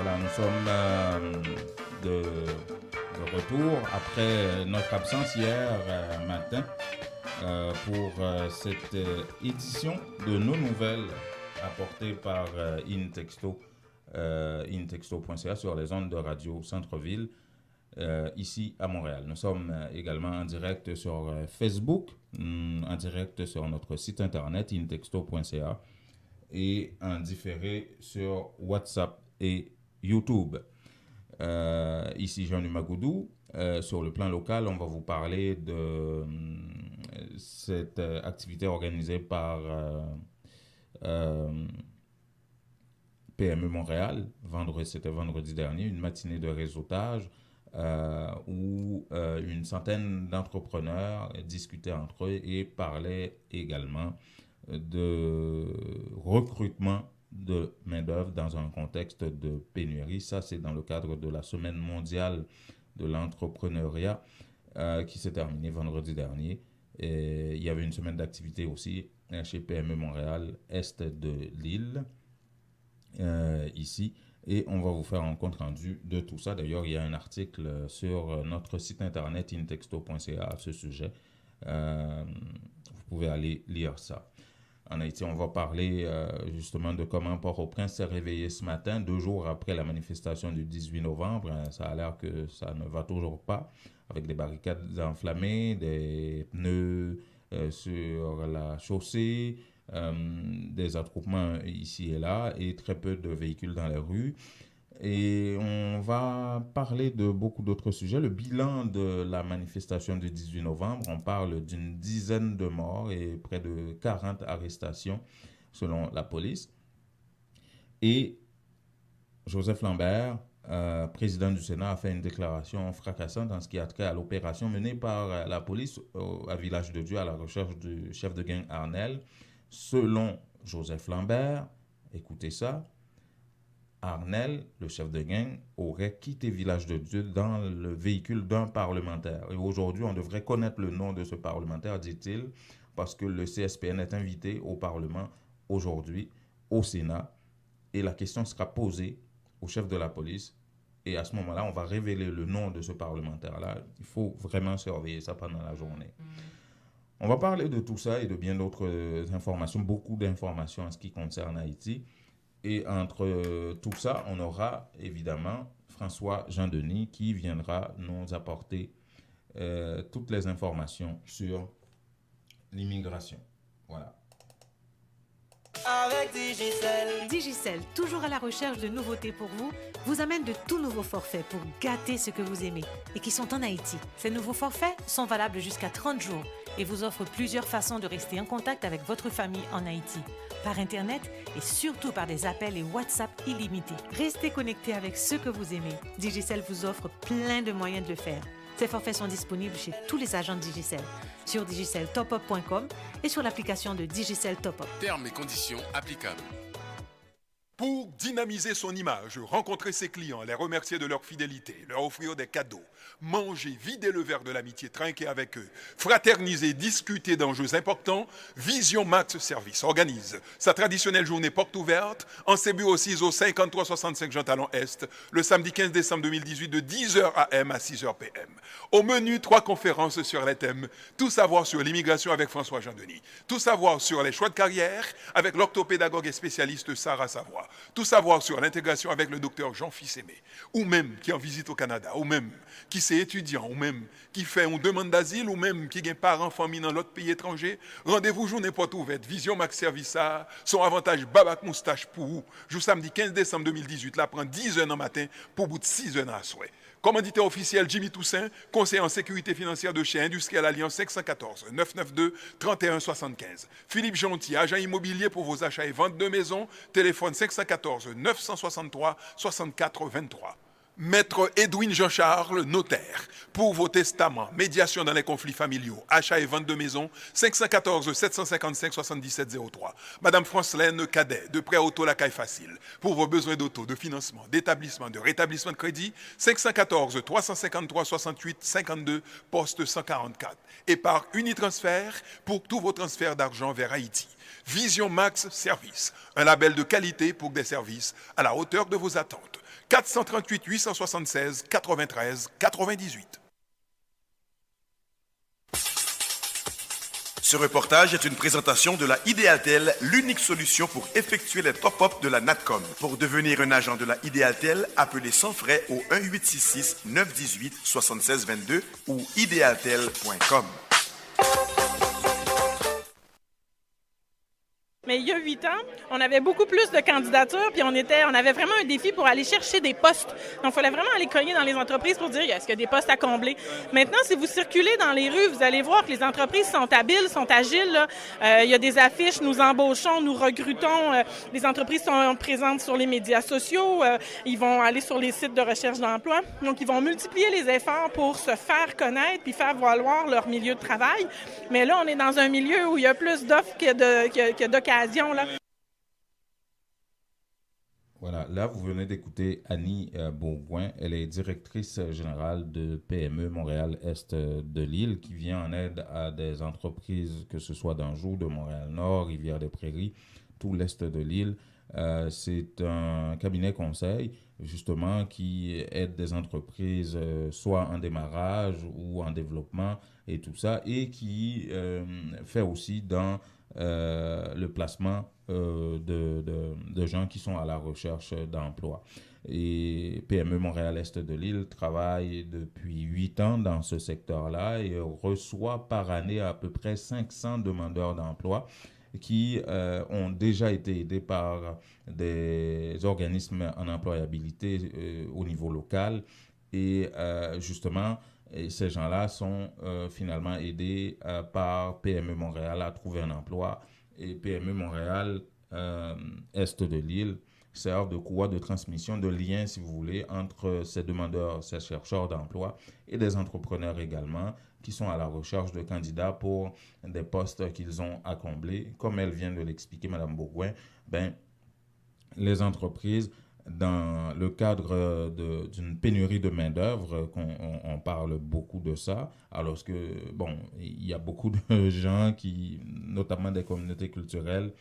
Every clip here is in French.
Voilà, nous sommes de retour après notre absence hier matin pour cette édition de nos nouvelles apportées par Intexto, intexto.ca sur les ondes de radio Centre-Ville. Ici à Montréal. Nous sommes également en direct sur Facebook, en direct sur notre site internet intexto.ca et en différé sur WhatsApp et YouTube. Ici Jean-Luc Magoudou. Sur le plan local, on va vous parler de cette activité organisée par PME Montréal. C'était vendredi dernier, une matinée de réseautage où une centaine d'entrepreneurs discutaient entre eux et parlaient également de recrutement de main-d'œuvre dans un contexte de pénurie. Ça, c'est dans le cadre de la Semaine mondiale de l'entrepreneuriat qui s'est terminée vendredi dernier. Et il y avait une semaine d'activité aussi chez PME Montréal, est de l'île, ici. Et on va vous faire un compte rendu de tout ça. D'ailleurs, il y a un article sur notre site internet intexto.ca à ce sujet. Vous pouvez aller lire ça. En Haïti, on va parler justement de comment Port-au-Prince s'est réveillé ce matin, 2 jours après la manifestation du 18 novembre. Ça a l'air que ça ne va toujours pas, avec des barricades enflammées, des pneus sur la chaussée, des attroupements ici et là et très peu de véhicules dans les rues. Et on va parler de beaucoup d'autres sujets. Le bilan de la manifestation du 18 novembre, on parle d'une dizaine de morts et près de 40 arrestations selon la police. Et Joseph Lambert, président du Sénat, a fait une déclaration fracassante en ce qui a trait à l'opération menée par la police à Village-de-Dieu à la recherche du chef de gang Arnel. Selon Joseph Lambert, écoutez ça, Arnel, le chef de gang, aurait quitté Village-de-Dieu dans le véhicule d'un parlementaire. Et aujourd'hui, on devrait connaître le nom de ce parlementaire, dit-il, parce que le CSPN est invité au Parlement aujourd'hui, au Sénat, et la question sera posée au chef de la police. Et à ce moment-là, on va révéler le nom de ce parlementaire-là. Il faut vraiment surveiller ça pendant la journée. On va parler de tout ça et de bien d'autres informations, beaucoup d'informations en ce qui concerne Haïti. Et entre tout ça, on aura évidemment François Jean-Denis qui viendra nous apporter toutes les informations sur l'immigration. Voilà. Avec Digicel. Digicel, toujours à la recherche de nouveautés pour vous, vous amène de tout nouveaux forfaits pour gâter ce que vous aimez et qui sont en Haïti. Ces nouveaux forfaits sont valables jusqu'à 30 jours et vous offrent plusieurs façons de rester en contact avec votre famille en Haïti, par Internet et surtout par des appels et WhatsApp illimités. Restez connectés avec ce que vous aimez. Digicel vous offre plein de moyens de le faire. Ces forfaits sont disponibles chez tous les agents de Digicel, sur digiceltopup.com et sur l'application de Digicel Top Up. Termes et conditions applicables. Pour dynamiser son image, rencontrer ses clients, les remercier de leur fidélité, leur offrir des cadeaux, manger, vider le verre de l'amitié, trinquer avec eux, fraterniser, discuter d'enjeux importants, Vision Max Service organise sa traditionnelle journée porte ouverte en ses bureaux 6 au 5365 Jean Talon Est, le samedi 15 décembre 2018 de 10h AM à 6h PM. Au menu, 3 conférences sur les thèmes tout savoir sur l'immigration avec François Jean-Denis, tout savoir sur les choix de carrière avec l'orthopédagogue et spécialiste Sarah Savoie, tout savoir sur l'intégration avec le docteur Jean Fils-Aimé, ou même qui en visite au Canada, ou même qui c'est étudiant, ou même qui fait une demande d'asile, ou même qui a parents famille dans l'autre pays étranger. Rendez-vous journée porte ouverte, Vision Max Service, son avantage Babac Moustache pour vous. Jour samedi 15 décembre 2018, là prend 10h dans matin pour bout de 6h à souhait. Commanditaire officiel Jimmy Toussaint, conseiller en sécurité financière de chez Industriel Alliance 514 992 31 75. Philippe Gentil, agent immobilier pour vos achats et ventes de maisons, téléphone 514 963 64 23. Maître Edwin Jean-Charles, notaire, pour vos testaments, médiation dans les conflits familiaux, achat et vente de maisons, 514 755 77 03. Madame Francelaine Cadet, de prêt auto la caille facile, pour vos besoins d'auto, de financement, d'établissement, de rétablissement de crédit, 514 353 68 52, poste 144. Et par Unitransfert, pour tous vos transferts d'argent vers Haïti. Vision Max Service, un label de qualité pour des services à la hauteur de vos attentes. 438 876 93 98. Ce reportage est une présentation de la Idéaltel, l'unique solution pour effectuer les top-ups de la NATCOM. Pour devenir un agent de la Idéaltel, appelez sans frais au 1-866-918-7622 ou idealtel.com. Mais il y a 8 ans, on avait beaucoup plus de candidatures, puis on avait vraiment un défi pour aller chercher des postes. Donc, il fallait vraiment aller cogner dans les entreprises pour dire, est-ce qu'il y a des postes à combler? Maintenant, si vous circulez dans les rues, vous allez voir que les entreprises sont habiles, sont agiles. Là. Il y a des affiches, nous embauchons, nous recrutons. Les entreprises sont présentes sur les médias sociaux. Ils vont aller sur les sites de recherche d'emploi. Donc, ils vont multiplier les efforts pour se faire connaître puis faire valoir leur milieu de travail. Mais là, on est dans un milieu où il y a plus d'offres que d'occasions. Là. Voilà, là, vous venez d'écouter Annie Bourgoin. Elle est directrice générale de PME Montréal-Est de l'île qui vient en aide à des entreprises, que ce soit d'Anjou, de Montréal-Nord, Rivière-des-Prairies, tout l'Est de l'île. C'est un cabinet conseil, justement, qui aide des entreprises soit en démarrage ou en développement et tout ça, et qui fait aussi dans le placement de gens qui sont à la recherche d'emploi. Et PME Montréal-Est de l'île travaille depuis 8 ans dans ce secteur-là et reçoit par année à peu près 500 demandeurs d'emploi qui ont déjà été aidés par des organismes en employabilité au niveau local. Et justement, et ces gens-là sont finalement aidés par PME Montréal à trouver un emploi. Et PME Montréal, Est de l'île, servent de courroie de transmission, de lien, si vous voulez, entre ces demandeurs, ces chercheurs d'emploi et des entrepreneurs également qui sont à la recherche de candidats pour des postes qu'ils ont à combler. Comme elle vient de l'expliquer, Mme Bourgoin, les entreprises, dans le cadre d'une pénurie de main-d'œuvre, on parle beaucoup de ça, alors que, bon, il y a beaucoup de gens qui, notamment des communautés culturelles,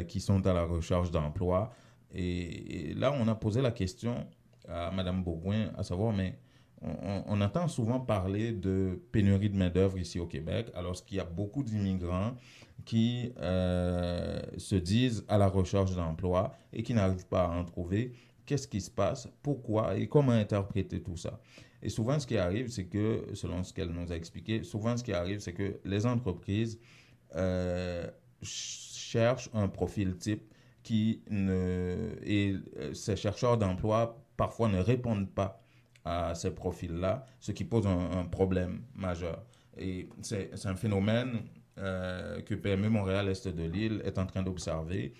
qui sont à la recherche d'emploi. Et là, on a posé la question à Mme Bourgoin, à savoir, mais on entend souvent parler de pénurie de main-d'œuvre ici au Québec, alors qu'il y a beaucoup d'immigrants qui se disent à la recherche d'emploi et qui n'arrivent pas à en trouver. Qu'est-ce qui se passe? Pourquoi? Et comment interpréter tout ça? Et souvent, ce qui arrive, c'est que, selon ce qu'elle nous a expliqué, souvent, ce qui arrive, c'est que les entreprises cherchent un profil type et ces chercheurs d'emploi, parfois, ne répondent pas à ces profils-là, ce qui pose un problème majeur. Et c'est un phénomène que PME Montréal-Est de l'île est en train d'observer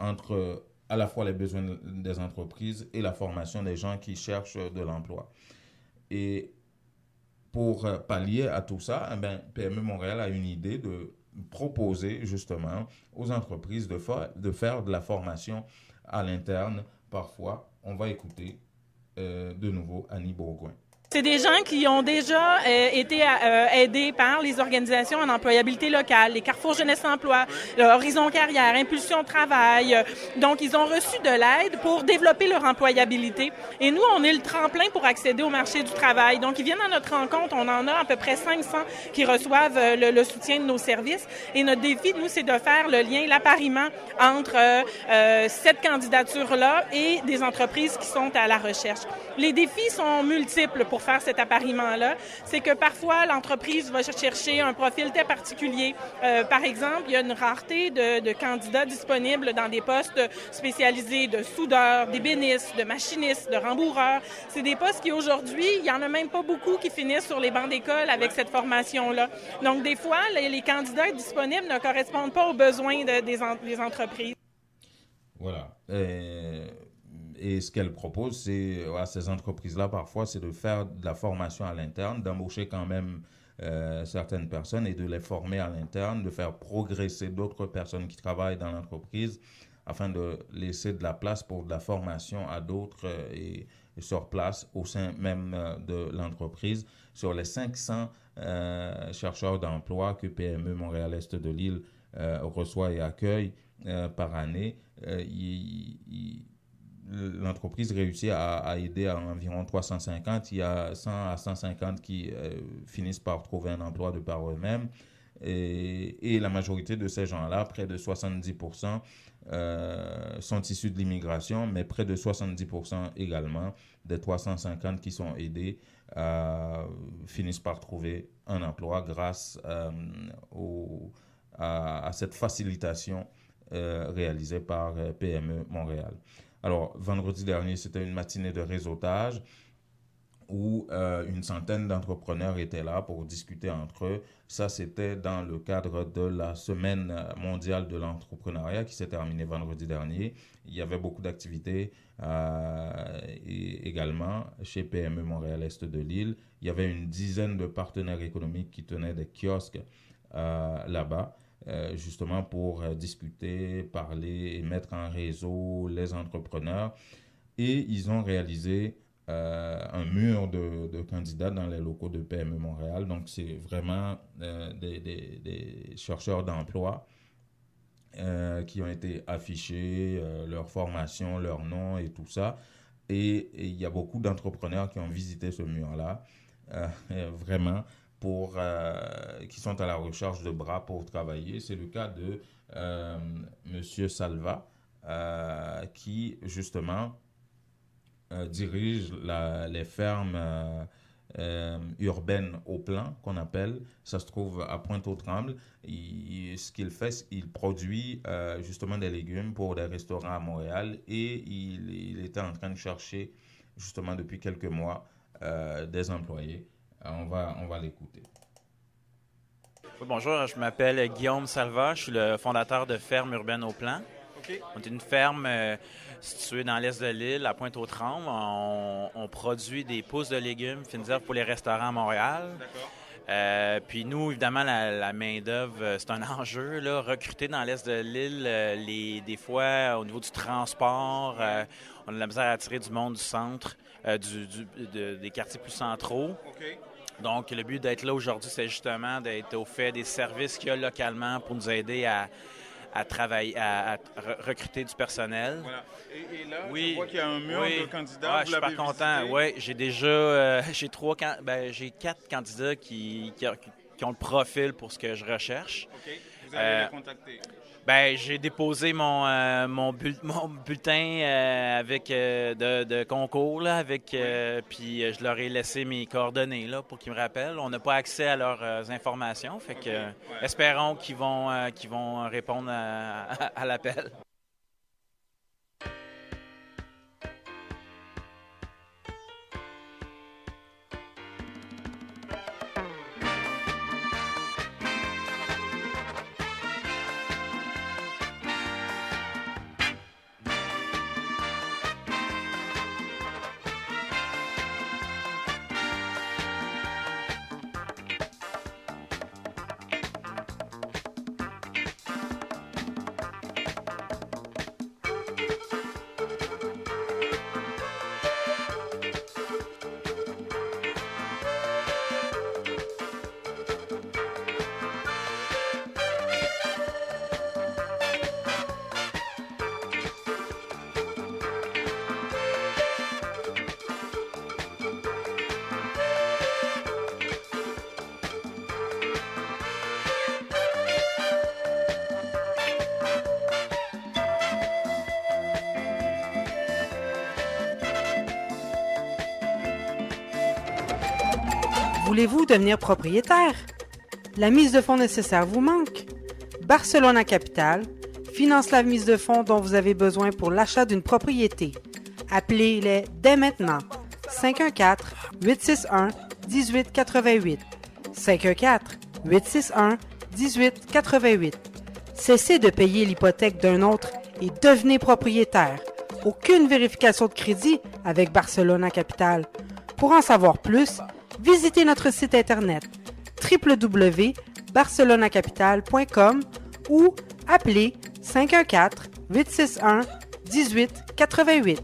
entre à la fois les besoins des entreprises et la formation des gens qui cherchent de l'emploi. Et pour pallier à tout ça, PME Montréal a une idée de proposer justement aux entreprises de faire de la formation à l'interne. Parfois, on va écouter de nouveau Annie Bourgoin. C'est des gens qui ont déjà été aidés par les organisations en employabilité locale, les Carrefour Jeunesse Emploi, Horizon Carrière, Impulsion Travail. Donc, ils ont reçu de l'aide pour développer leur employabilité. Et nous, on est le tremplin pour accéder au marché du travail. Donc, ils viennent à notre rencontre. On en a à peu près 500 qui reçoivent le soutien de nos services. Et notre défi, nous, c'est de faire le lien, l'appariement entre cette candidature-là et des entreprises qui sont à la recherche. Les défis sont multiples pour faire cet appariement-là. C'est que parfois, l'entreprise va chercher un profil très particulier. Par exemple, il y a une rareté de candidats disponibles dans des postes spécialisés de soudeurs, d'ébénistes, de machinistes, de rembourreurs. C'est des postes qui, aujourd'hui, il n'y en a même pas beaucoup qui finissent sur les bancs d'école avec cette formation-là. Donc, des fois, les candidats disponibles ne correspondent pas aux besoins des entreprises. Voilà. Et ce qu'elle propose, c'est à ces entreprises-là, parfois, c'est de faire de la formation à l'interne, d'embaucher quand même certaines personnes et de les former à l'interne, de faire progresser d'autres personnes qui travaillent dans l'entreprise afin de laisser de la place pour de la formation à d'autres et sur place au sein même de l'entreprise. Sur les 500 chercheurs d'emploi que PME Montréal-Est de l'île reçoit et accueille par année, l'entreprise réussit à aider à environ 350. Il y a 100 à 150 qui finissent par trouver un emploi de par eux-mêmes. Et la majorité de ces gens-là, près de 70%, sont issus de l'immigration, mais près de 70% également des 350 qui sont aidés finissent par trouver un emploi grâce à cette facilitation réalisée par PME Montréal. Alors, vendredi dernier, c'était une matinée de réseautage où une centaine d'entrepreneurs étaient là pour discuter entre eux. Ça, c'était dans le cadre de la Semaine mondiale de l'entrepreneuriat qui s'est terminée vendredi dernier. Il y avait beaucoup d'activités et également chez PME Montréal-Est de l'île. Il y avait une dizaine de partenaires économiques qui tenaient des kiosques là-bas, justement pour discuter, parler et mettre en réseau les entrepreneurs. Et ils ont réalisé un mur de candidats dans les locaux de PME Montréal. Donc, c'est vraiment des chercheurs d'emploi qui ont été affichés, leur formation, leur nom et tout ça. Et il y a beaucoup d'entrepreneurs qui ont visité ce mur-là, vraiment, qui sont à la recherche de bras pour travailler. C'est le cas de M. Salva, qui, justement, dirige les fermes urbaines au plan, qu'on appelle. Ça se trouve à Pointe-aux-Trembles. Ce qu'il fait, il produit justement des légumes pour des restaurants à Montréal et il était en train de chercher, justement depuis quelques mois, des employés. On va l'écouter. Bonjour, je m'appelle Guillaume Salva, je suis le fondateur de Ferme Urbaine au Plan. Okay. On est une ferme située dans l'est de l'île, à Pointe-aux-Trembles. On produit des pousses de légumes fines herbes pour les restaurants à Montréal. D'accord. Puis nous, évidemment, la main-d'œuvre, c'est un enjeu. Là, recruter dans l'est de l'île, des fois, au niveau du transport, on a de la misère à attirer du monde du centre, des quartiers plus centraux. Okay. Donc, le but d'être là aujourd'hui, c'est justement d'être au fait des services qu'il y a localement pour nous aider à travailler, à recruter du personnel. Voilà. Et là, je vois qu'il y a un mur de candidats. Ouais, je suis pas content. Oui, j'ai déjà j'ai 4 candidats qui ont le profil pour ce que je recherche. OK. Vous allez les contacter. J'ai déposé mon bulletin avec de concours là, puis je leur ai laissé mes coordonnées là pour qu'ils me rappellent. On n'a pas accès à leurs informations, fait que espérons qu'ils vont répondre à l'appel. Voulez-vous devenir propriétaire? La mise de fonds nécessaire vous manque? Barcelona Capital finance la mise de fonds dont vous avez besoin pour l'achat d'une propriété. Appelez-les dès maintenant. 514-861-1888. 514-861-1888. Cessez de payer l'hypothèque d'un autre et devenez propriétaire. Aucune vérification de crédit avec Barcelona Capital. Pour en savoir plus, visitez notre site internet www.barcelonacapital.com ou appelez 514-861-1888.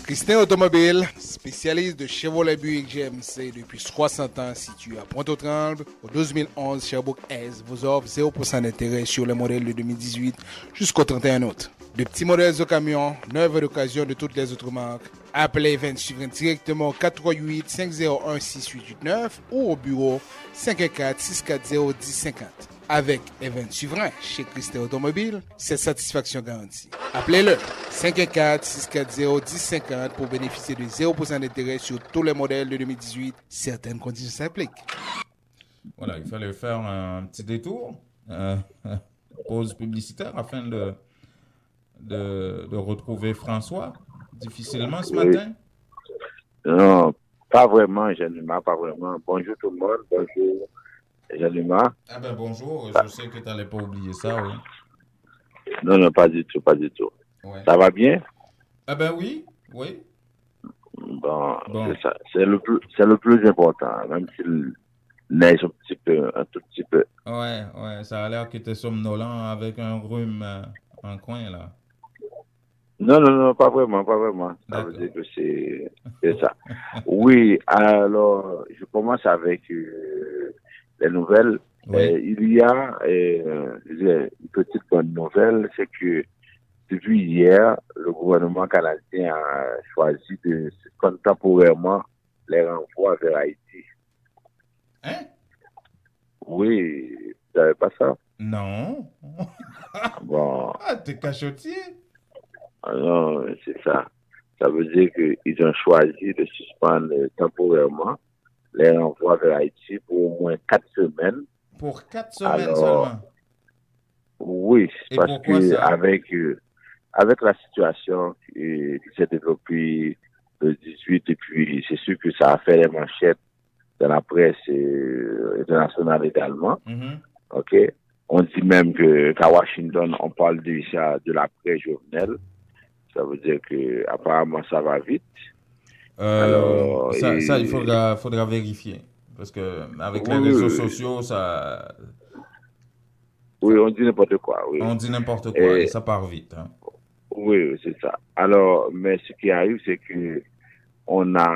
Christin Automobile, spécialiste de Chevrolet Buick GMC depuis 60 ans, situé à Pointe-aux-Trembles, au 12011 Sherbrooke-Est, vous offre 0% d'intérêt sur les modèles de 2018 jusqu'au 31 août. De petits modèles de camions, neuves d'occasion de toutes les autres marques. Appelez Event Suivant directement au 438-501-6889 ou au bureau 514-640-1050. Avec Event Suivant chez Christin Automobile, c'est satisfaction garantie. Appelez-le 514-640-1050 pour bénéficier de 0% d'intérêt sur tous les modèles de 2018. Certaines conditions s'appliquent. Voilà, il fallait faire un petit détour, pause publicitaire afin de retrouver François difficilement ce matin. Non, pas vraiment, Januma, pas vraiment. Bonjour tout le monde, bonjour Januma. Ah ben bonjour, je sais que tu n'allais pas oublier ça, oui. Non, pas du tout, pas du tout. Ouais. Ça va bien? Ah ben oui. Bon. C'est ça, c'est le plus important, même s'il neige un tout petit peu. Ouais, ça a l'air que tu es somnolent avec un rhume en coin, là. Non, pas vraiment. Ça veut dire que c'est ça. Oui, alors, je commence avec les nouvelles. Oui. Il y a une petite bonne nouvelle, c'est que depuis hier, le gouvernement canadien a choisi de suspendre temporairement les renvois vers Haïti. Hein? Oui, vous savez pas ça? Non. Bon. Ah, t'es cachotier? Non, c'est ça. Ça veut dire qu'ils ont choisi de suspendre temporairement les renvois vers Haïti pour au moins 4 semaines. Pour 4 semaines seulement? Oui, et parce que avec la situation qui s'est développée le 18, et puis c'est sûr que ça a fait les manchettes dans la presse internationale également. Mm-hmm. OK? On dit même qu'à Washington, on parle déjà de l'après-Jovenel. Ça veut dire que apparemment ça va vite. Alors, ça il faudra vérifier. Parce que avec les réseaux sociaux, ça... Oui, on dit n'importe quoi. Oui. On dit n'importe quoi et ça part vite. Hein. Oui, c'est ça. Alors, mais ce qui arrive, c'est que on a,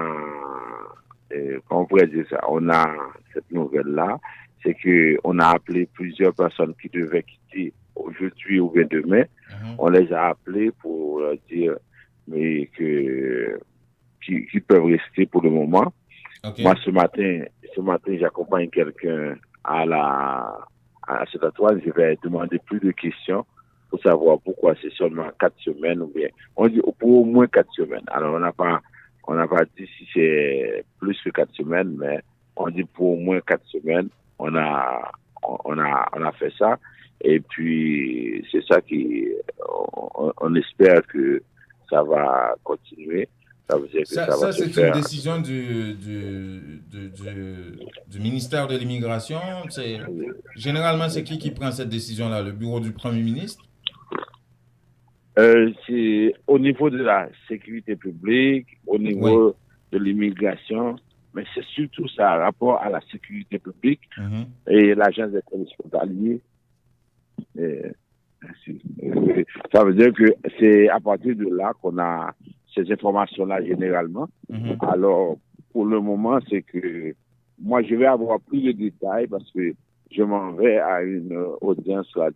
comment on pourrait dire ça, on a cette nouvelle-là, c'est que on a appelé plusieurs personnes qui devaient quitter aujourd'hui ou bien demain. Mm-hmm. On les a appelés pour leur dire mais qu'ils peuvent rester pour le moment. Okay. Moi, ce matin, j'accompagne quelqu'un à cette toile. Je vais demander plus de questions pour savoir pourquoi c'est seulement 4 semaines ou bien. On dit pour au moins 4 semaines. Alors, on n'a pas dit si c'est plus que 4 semaines, mais on dit pour au moins 4 semaines. On a fait ça. Et puis, c'est ça on espère que ça va continuer. Ça veut dire que ça va se faire. C'est une décision du ministère de l'Immigration. Généralement, c'est qui prend cette décision-là? Le bureau du Premier ministre? C'est au niveau de la sécurité publique, au niveau de l'immigration, mais c'est surtout ça, rapport à la sécurité publique et l'agence des services frontaliers. Ça veut dire que c'est à partir de là qu'on a ces informations-là généralement. Alors, pour le moment, c'est que moi, je vais avoir plus de détails parce que je m'en vais à une audience là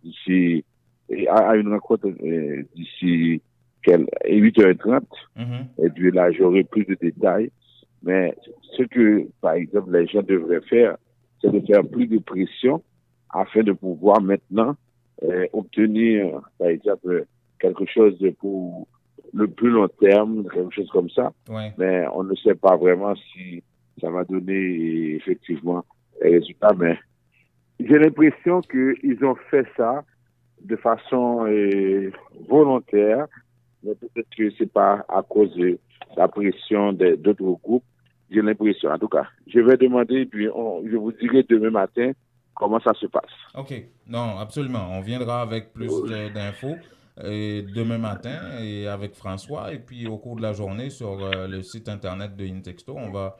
à une rencontre d'ici 8h30. Et puis là, j'aurai plus de détails. Mais ce que, par exemple, les gens devraient faire, c'est de faire plus de pression afin de pouvoir maintenant obtenir, par exemple, quelque chose pour le plus long terme, quelque chose comme ça. Ouais. Mais on ne sait pas vraiment si ça va donner effectivement les résultats. Mais j'ai l'impression qu'ils ont fait ça de façon volontaire, mais peut-être que c'est pas à cause de la pression d'autres groupes. J'ai l'impression, en tout cas. Je vais demander, puis je vous dirai demain matin comment ça se passe. OK. Non, absolument. On viendra avec plus d'infos demain matin et avec François. Et puis, au cours de la journée, sur le site Internet de Intexto, on va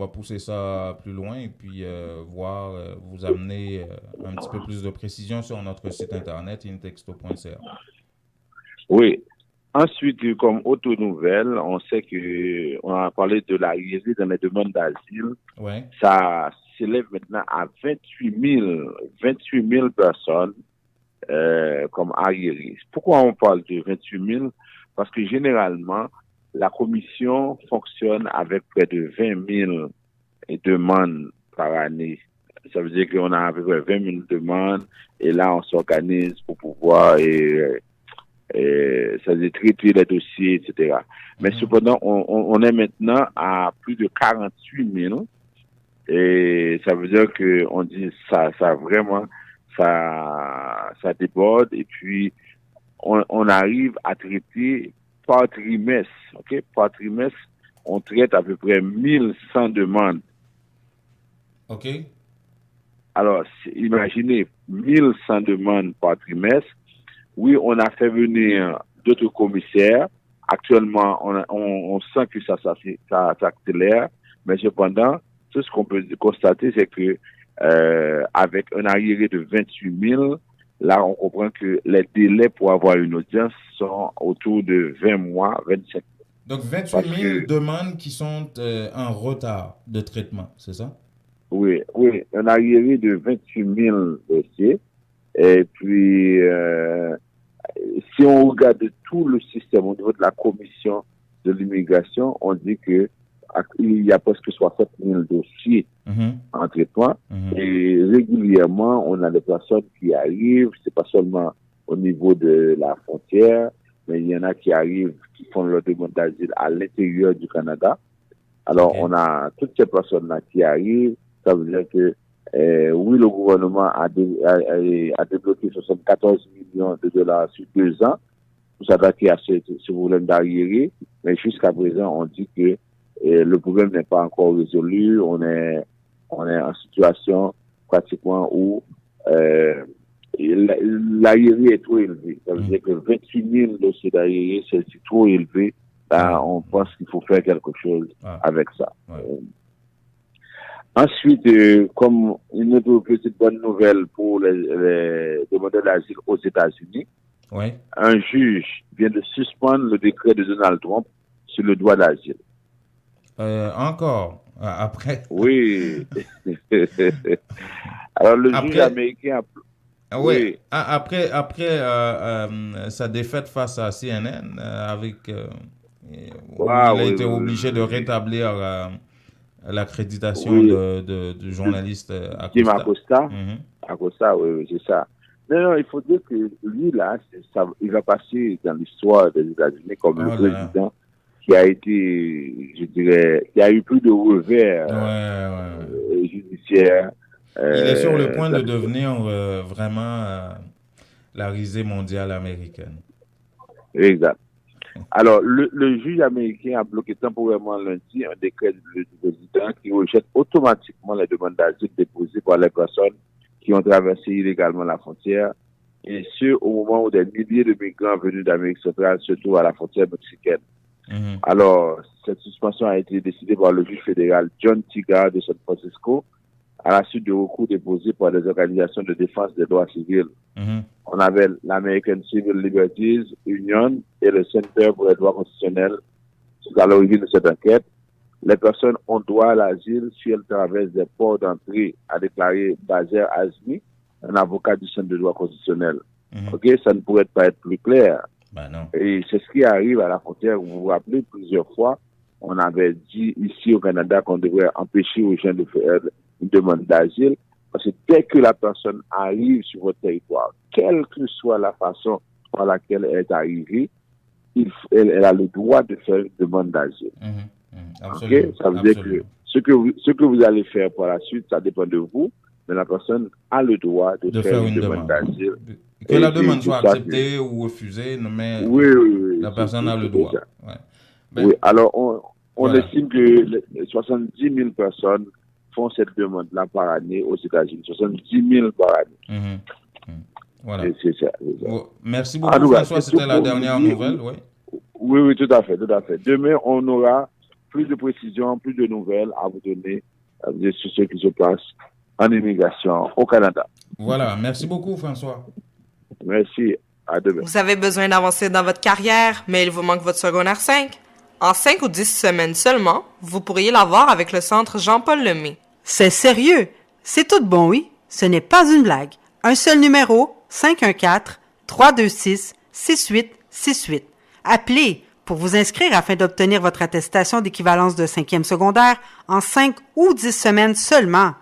pousser ça plus loin et puis vous amener un petit peu plus de précision sur notre site Internet, intexto.ca. Oui. Ensuite, comme autre nouvelle, on sait que on a parlé de l'arrivée dans les demandes d'asile. Ouais. Ça s'élève maintenant à 28 000 personnes comme arriérés. Pourquoi on parle de 28 000? Parce que généralement, la commission fonctionne avec près de 20 000 demandes par année. Ça veut dire qu'on a à peu près 20 000 demandes et là, on s'organise pour pouvoir ça veut dire traiter les dossiers, etc. Mais cependant, on est maintenant à plus de 48 000 et ça veut dire que on dit ça vraiment, ça déborde et puis on arrive à traiter par trimestre, ok? Par trimestre, on traite à peu près 1100 demandes. Ok. Alors, imaginez 1100 demandes par trimestre. Oui, on a fait venir d'autres commissaires. Actuellement, on sent que ça s'accélère, mais cependant, tout ce qu'on peut constater, c'est que avec un arriéré de 28 000, là, on comprend que les délais pour avoir une audience sont autour de 20 mois, 25 mois. Donc, 28 000 demandes qui sont en retard de traitement, c'est ça? Oui, un arriéré de 28 000 dossiers. Et puis, si on regarde tout le système au niveau de la commission de l'immigration, on dit que il y a presque 60 000 dossiers en traitement. Et régulièrement, on a des personnes qui arrivent, c'est pas seulement au niveau de la frontière, mais il y en a qui arrivent, qui font leur demande d'asile à l'intérieur du Canada. Alors, on a toutes ces personnes-là qui arrivent. Ça veut dire que, oui, le gouvernement a débloqué 74 millions de dollars sur 2 ans pour s'attaquer à ce problème d'arriéré. Mais jusqu'à présent, on dit que le problème n'est pas encore résolu. On est en situation pratiquement où l'arriéré est trop élevé. Ça veut dire que 28 000 dossiers d'arriéré, c'est trop élevé. Là, on pense qu'il faut faire quelque chose avec ça. Ensuite, comme une autre petite bonne nouvelle pour les demandeurs d'asile aux États-Unis, un juge vient de suspendre le décret de Donald Trump sur le droit d'asile. Encore après. Oui. Alors le juge américain oui. Après sa défaite face à CNN, avec il a été obligé de rétablir l'accréditation du journaliste Acosta. Acosta, oui, c'est ça. Non, il faut dire que lui, là, il va passer dans l'histoire des États-Unis comme le président qui a été, je dirais, qui a eu plus de revers judiciaires. Il est sur le point de devenir vraiment la risée mondiale américaine. Exact. Alors, le juge américain a bloqué temporairement lundi un décret du président qui rejette automatiquement les demandes d'asile déposées par les personnes qui ont traversé illégalement la frontière, et ce, au moment où des milliers de migrants venus d'Amérique centrale se trouvent à la frontière mexicaine. Alors, cette suspension a été décidée par le juge fédéral John Tigar de San Francisco à la suite de recours déposés par des organisations de défense des droits civils. On avait l'American Civil Liberties Union et le Center pour les droits constitutionnels à l'origine de cette enquête. Les personnes ont droit à l'asile si elles traversent des ports d'entrée, a déclaré Bazer Azmi, un avocat du Centre de droit constitutionnel. Ok, ça ne pourrait pas être plus clair. Non. Et c'est ce qui arrive à la frontière. Vous vous rappelez, plusieurs fois, on avait dit ici au Canada qu'on devrait empêcher aux gens de faire une demande d'asile, parce que dès que la personne arrive sur votre territoire, quelle que soit la façon par laquelle elle est arrivée, elle a le droit de faire une demande d'asile. Okay? Ça veut dire que ce que vous allez faire par la suite, ça dépend de vous, mais la personne a le droit de faire une demande d'asile. Que la demande soit acceptée ou refusée, mais la personne a le droit. Oui, alors on estime que 70 000 personnes font cette demande-là par année aux États-Unis. 70 000 par année. Voilà. C'est ça. Merci beaucoup, François. C'était la dernière nouvelle. Oui, tout à fait. Demain, on aura plus de précisions, plus de nouvelles à vous donner sur ce qui se passe en immigration au Canada. Voilà. Merci beaucoup, François. Merci. À demain. Vous avez besoin d'avancer dans votre carrière, mais il vous manque votre secondaire 5. En 5 ou 10 semaines seulement, vous pourriez l'avoir avec le centre Jean-Paul Lemay. C'est sérieux. C'est tout bon, oui. Ce n'est pas une blague. Un seul numéro, 514-326-6868. Appelez pour vous inscrire afin d'obtenir votre attestation d'équivalence de 5e secondaire en 5 ou 10 semaines seulement.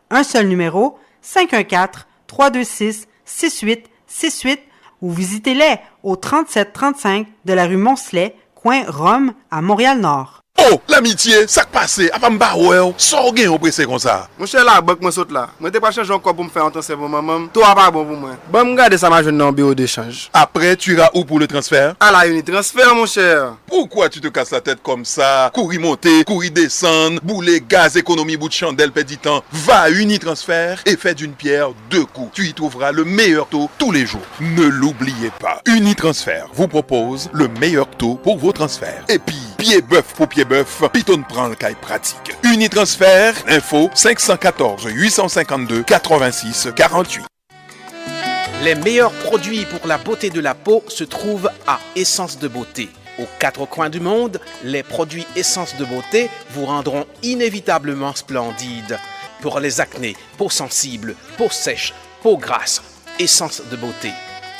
Un seul numéro, 514-326-6868 ou visitez-les au 3735 de la rue Moncelet, coin Rome, à Montréal-Nord. Oh, l'amitié, ça qui passe, avant m'ba ouais, sort gain au pressé comme ça. Mon cher la banque moi saute là. Moi t'ai pas changé encore pour me faire entendre pour maman. Toi pas bon pour moi. Bon me garder ça m'a jeune dans bureau d'échange. Après tu iras où pour le transfert? À la Unitransfert mon cher. Pourquoi tu te casses la tête comme ça? Courir monter, courir descendre, bouler gaz, économie, bout de chandelle, perdre du temps. Va à Unitransfert et fais d'une pierre deux coups. Tu y trouveras le meilleur taux tous les jours. Ne l'oubliez pas. Unitransfert vous propose le meilleur taux pour vos transferts. Et puis, pied bœuf pour pied bœuf, Piton prend le caille pratique. Unitransfert, info 514 852 86 48. Les meilleurs produits pour la beauté de la peau se trouvent à Essence de Beauté. Aux quatre coins du monde, les produits Essence de Beauté vous rendront inévitablement splendide. Pour les acnés, peau sensible, peau sèche, peau grasse, Essence de Beauté.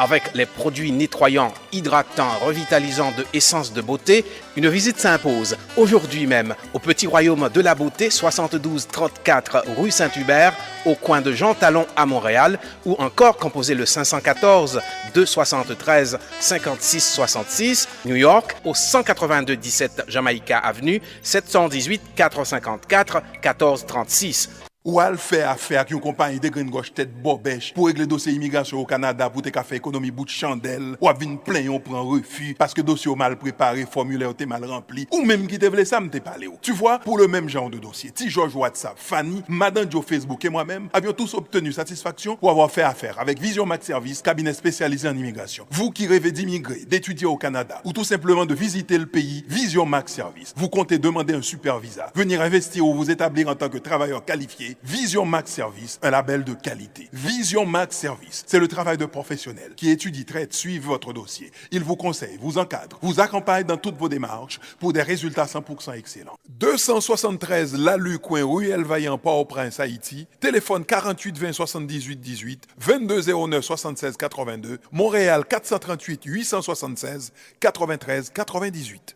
Avec les produits nettoyants, hydratants, revitalisants de Essence de Beauté, une visite s'impose aujourd'hui même au Petit Royaume de la Beauté, 72 34 rue Saint-Hubert, au coin de Jean Talon à Montréal, ou encore composez le 514 273 56 66, New York, au 182 17 Jamaica Avenue, 718 454 14 36. Ou al fait affaire avec une compagnie de green gauche tête bobèche pour régler dossier immigration au Canada pour te faire économie bout de chandelle ou à venir plein on prend refus parce que dossier mal préparé, formulaire t'es mal rempli ou même qui te voulait ça me t'es parlé. Tu vois, pour le même genre de dossier, Ti George WhatsApp, Fanny, Madame Joe Facebook et moi-même avions tous obtenu satisfaction pour avoir fait affaire avec Vision Max Service, cabinet spécialisé en immigration. Vous qui rêvez d'immigrer, d'étudier au Canada ou tout simplement de visiter le pays, Vision Max Service. Vous comptez demander un super visa, venir investir ou vous établir en tant que travailleur qualifié. Vision Max Service, un label de qualité. Vision Max Service, c'est le travail de professionnels qui étudie, traite, suivent votre dossier. Il vous conseille, vous encadre, vous accompagne dans toutes vos démarches pour des résultats 100% excellents. 273 Lalu, coin Ruelle Vaillant, Port-au-Prince, Haïti. Téléphone 48 20 78 18, 22 09 76 82. Montréal 438 876 93 98.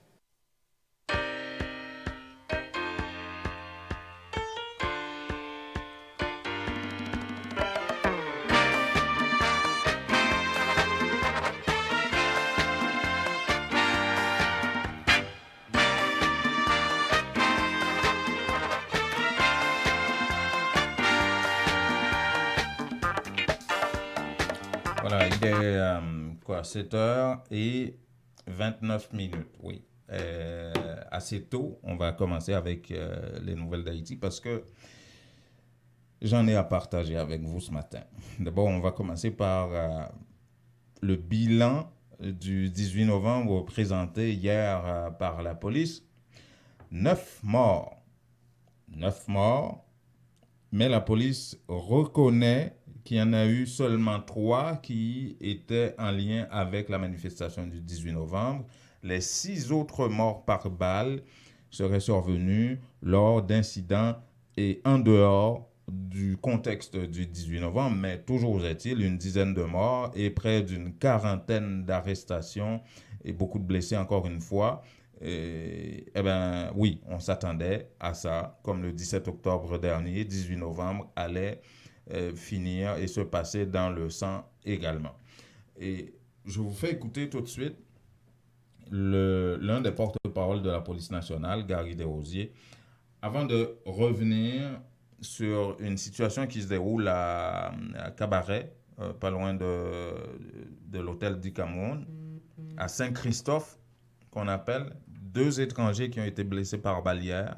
Voilà, il est 7h29, oui. Assez tôt, on va commencer avec les nouvelles d'Haïti parce que j'en ai à partager avec vous ce matin. D'abord, on va commencer par le bilan du 18 novembre présenté hier par la police. 9 morts. 9 morts, mais la police reconnaît qu'il y en a eu seulement 3 qui étaient en lien avec la manifestation du 18 novembre. Les 6 autres morts par balle seraient survenus lors d'incidents et en dehors du contexte du 18 novembre, mais toujours est-il une dizaine de morts et près d'une quarantaine d'arrestations et beaucoup de blessés encore une fois. Oui, on s'attendait à ça, comme le 17 octobre dernier, 18 novembre allait finir et se passer dans le sang également. Et je vous fais écouter tout de suite l'un des porte-parole de la police nationale, Gary Desrosiers, avant de revenir sur une situation qui se déroule à Cabaret, pas loin de l'hôtel du Cameroun, à Saint-Christophe, qu'on appelle, 2 étrangers qui ont été blessés par balle.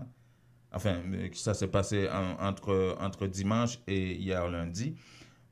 Enfin, ça s'est passé entre dimanche et hier lundi.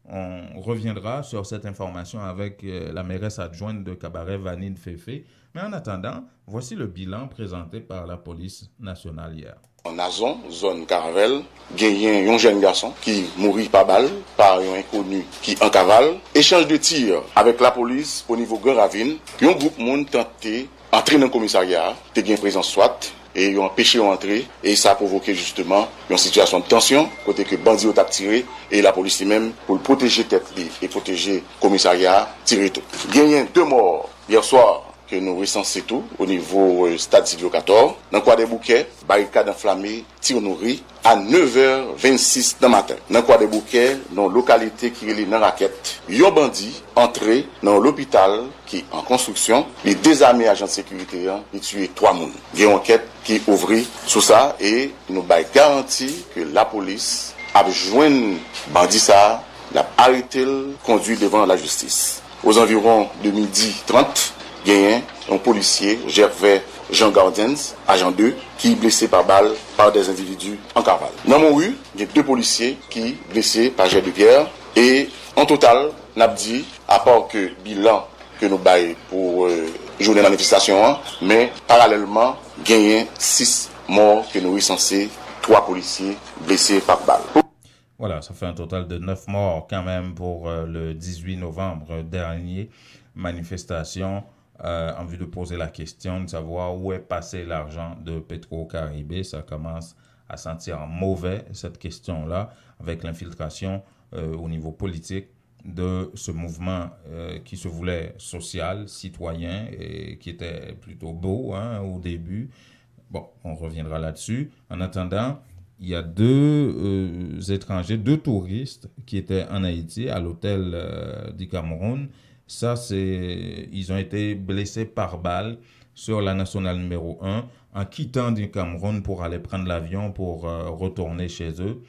On reviendra sur cette information avec la mairesse adjointe de Cabaret, Vanine Féfé. Mais en attendant, voici le bilan présenté par la police nationale hier. En Nazon, zone Caravelle, gagné un jeune garçon qui mourit par balle par un inconnu qui en cavale. Échange de tir avec la police au niveau Grand Ravine. Un groupe monde tenté entrer dans le commissariat, te gain présence SWAT et ils ont empêché d'entrer et ça a provoqué justement une situation de tension côté que bandits ont tiré et la police même pour protéger tête et protéger le commissariat tiré tout. Gagné 2 morts hier soir. Que nous recensons tout au niveau stade Silvio 14. Dans le coin des Bouquets, barricade enflammée, tir nourri à 9h26 dans le matin. Dans le coin des Bouquets, dans la localité qui est dans la raquette, un bandit entré dans l'hôpital qui est en construction. Les désarmés agents de sécurité ont tué 3 personnes. Il y a une enquête qui est ouverte sur ça et nous avons garanti que la police a joint bandit ça, l'a arrêté, conduit devant la justice. Aux environs de 12h30, il y a un policier, Gervais Jean Gardens, agent 2, qui est blessé par balle par des individus en cavale. Dans mon rue, il y a 2 policiers qui sont blessés par jet de pierre. Et en total, on a dit, à part que bilan que nous baillons pour journée de manifestation, mais parallèlement, il y a 6 morts que nous recensés, 3 policiers blessés par balle. Voilà, ça fait un total de 9 morts quand même pour le 18 novembre dernier. Manifestation en vue de poser la question de savoir où est passé l'argent de Petro-Caribé. Ça commence à sentir mauvais, cette question-là, avec l'infiltration au niveau politique de ce mouvement qui se voulait social, citoyen, et qui était plutôt beau au début. Bon, on reviendra là-dessus. En attendant, il y a 2 étrangers, 2 touristes qui étaient en Haïti, à l'hôtel du Cameroun. Ça, ils ont été blessés par balle sur la nationale numéro 1 en quittant du Cameroun pour aller prendre l'avion pour retourner chez eux.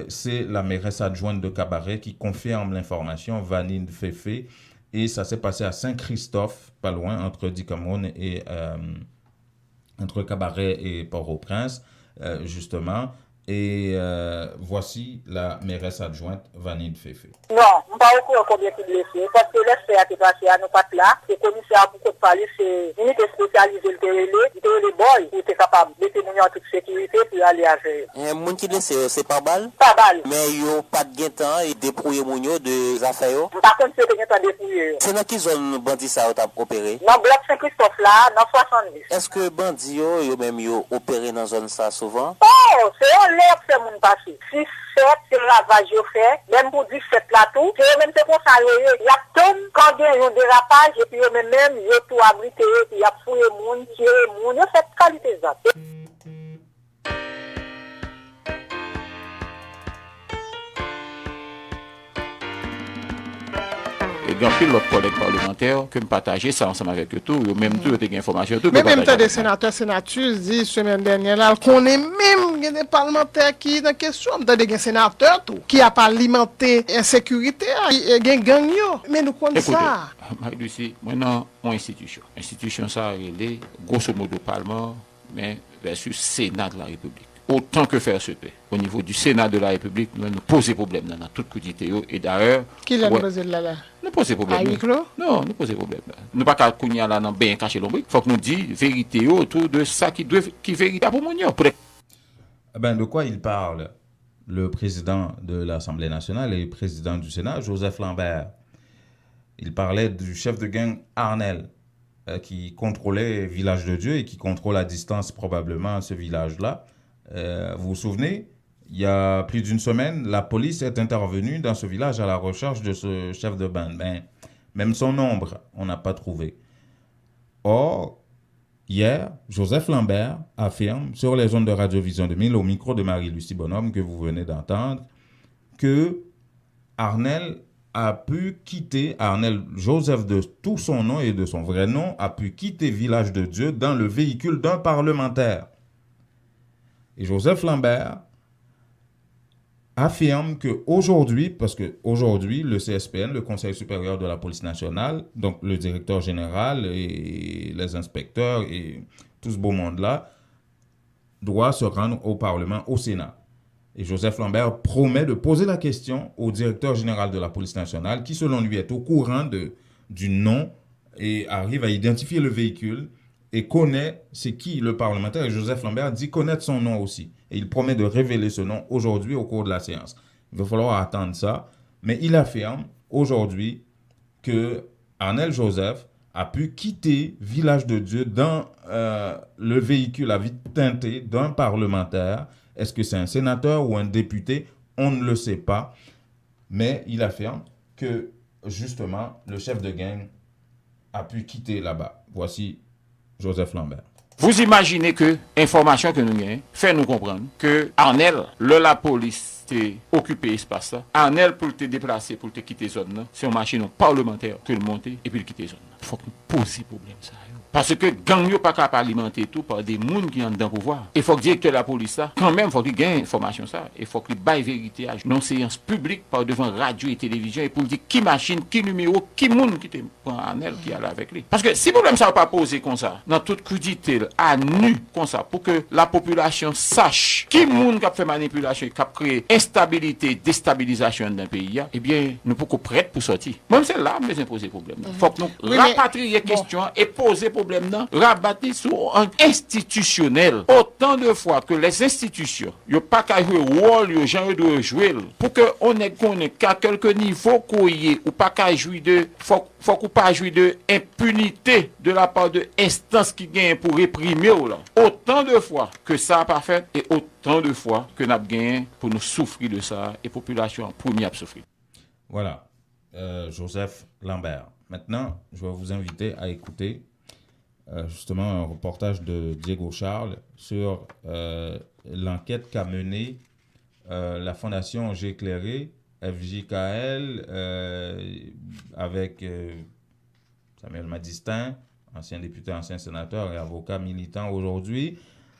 C'est la mairesse adjointe de Cabaret qui confirme l'information, Vanine Féfé. Et ça s'est passé à Saint-Christophe, pas loin, entre du Cameroun et entre Cabaret et Port-au-Prince, justement. Et voici la mairesse adjointe Vanine Féfé. Non, on ne pas au courant combien de blessés, parce que les faits qui passé à nos pas là, le commissaire pour de parler, c'est une unité spécialisée, le boy, qui était capable de témoigner en toute sécurité pour aller à gérer. Les gens qui blessés, c'est pas balle? Pas balle. Mais ils n'ont pas de temps et dépouiller mounio de affaires. Par contre, c'est de temps dépouiller. C'est dans quelle zone bandit ça a opéré? Dans bloc Saint-Christophe là, dans 70. Est-ce que bandit yo même yo opéré dans zone ça souvent? Oh, c'est un l'air que c'est mon passé. Si c'est lavage au fait, même pour 17 là tout, c'est même c'est pour ça il y a tout quand il y a un dérapage et puis même il y a tout abrité, il y a fouillé monde, qui est monde, il y a cette qualité ça. Et bien, puis l'autre collègue parlementaire que me partager ça ensemble avec eux tout, même tout des informations tout. Mais même temps des sénateurs sénatrices dit semaine dernière là qu'on est même des parlementaires qui dans question des sénateurs tout qui a pas alimenté insécurité, gen gang yo. Mais nous connaissons ça. Marie-Lucie, maintenant on institution ça relé grosso modo parlement mais versus Sénat de la République. Autant que faire se peut. Au niveau du Sénat de la République, nous nous posons problème dans toute quantité. Et d'ailleurs... Qui l'a posé là? Nous posons problème. À huis clos? Non, nous posons problème. Nous ne pouvons pas qu'on y a là dans bien caché l'ombre. Il faut que nous disions vérité autour de ça qui est véritable pour nous. De quoi il parle le président de l'Assemblée nationale et le président du Sénat, Joseph Lambert? Il parlait du chef de gang Arnel, qui contrôlait Village de Dieu et qui contrôle à distance probablement ce village-là. Vous vous souvenez, il y a plus d'une semaine, la police est intervenue dans ce village à la recherche de ce chef de bande. Même son ombre, on n'a pas trouvé. Or, hier, Joseph Lambert affirme sur les ondes de Radio-Vision 2000, au micro de Marie-Lucie Bonhomme que vous venez d'entendre, que Arnel a pu quitter, Arnel Joseph de tout son nom et de son vrai nom, a pu quitter Village de Dieu dans le véhicule d'un parlementaire. Et Joseph Lambert affirme qu'aujourd'hui, parce qu'aujourd'hui, le CSPN, le Conseil supérieur de la police nationale, donc le directeur général et les inspecteurs et tout ce beau monde-là, doit se rendre au Parlement, au Sénat. Et Joseph Lambert promet de poser la question au directeur général de la police nationale, qui selon lui est au courant du nom et arrive à identifier le véhicule et connaît c'est qui le parlementaire. Et Joseph Lambert dit connaître son nom aussi. Et il promet de révéler ce nom aujourd'hui au cours de la séance. Il va falloir attendre ça. Mais il affirme aujourd'hui que Arnel Joseph a pu quitter Village de Dieu dans le véhicule à vitre teintée d'un parlementaire. Est-ce que c'est un sénateur ou un député? On ne le sait pas. Mais il affirme que, justement, le chef de gang a pu quitter là-bas. Voici Joseph Lambert. Vous imaginez que l'information que nous avons fait nous comprendre que Arnel, la police, t'est occupé l'espace là. Arnel, pour te déplacer, pour te quitter zone là, c'est une machine parlementaire que le monter et puis le quitter zone là. Il faut que nous posions problème ça. Parce que gang yo pas capable alimenter tout par des gens qui ont dans le pouvoir. Il faut que le directeur de la police là, quand même, faut qu'il gagne information ça. Il faut qu'il baille vérité à une séance publique par devant radio et télévision et pour dire qui machine, qui numéro, qui monde qui te prend Arnel qui est là avec lui. Parce que si problème ça va pas poser comme ça, dans toute crudité à nu comme ça, pour que la population sache qui monde qui a fait manipulation, qui a créé instabilité, déstabilisation dans le pays, eh bien, nous pouvons prêts pour sortir. Même c'est là, mais c'est poser problème. Il faut que nous rapatrier question et poser problème rabattre sur un institutionnel. Autant de fois que les institutions n'ont pas qu'à jouer rôle, ils doivent jouer. Pour qu'on ait qu'à quelques niveaux qu'on y ou pas qu'à jouer de, faut qu'on pas jouer de impunité de la part de instances qui gagnent pour réprimer. Autant de fois que ça n'a pas fait et autant de fois que nous avons gagné pour nous souffrir de ça et la population en premier à souffrir. Voilà, Joseph Lambert. Maintenant, je vais vous inviter à écouter justement un reportage de Diego Charles sur l'enquête qu'a menée la Fondation J'ai éclairé, FJKL, avec Samuel Madistin, ancien député, ancien sénateur et avocat militant aujourd'hui,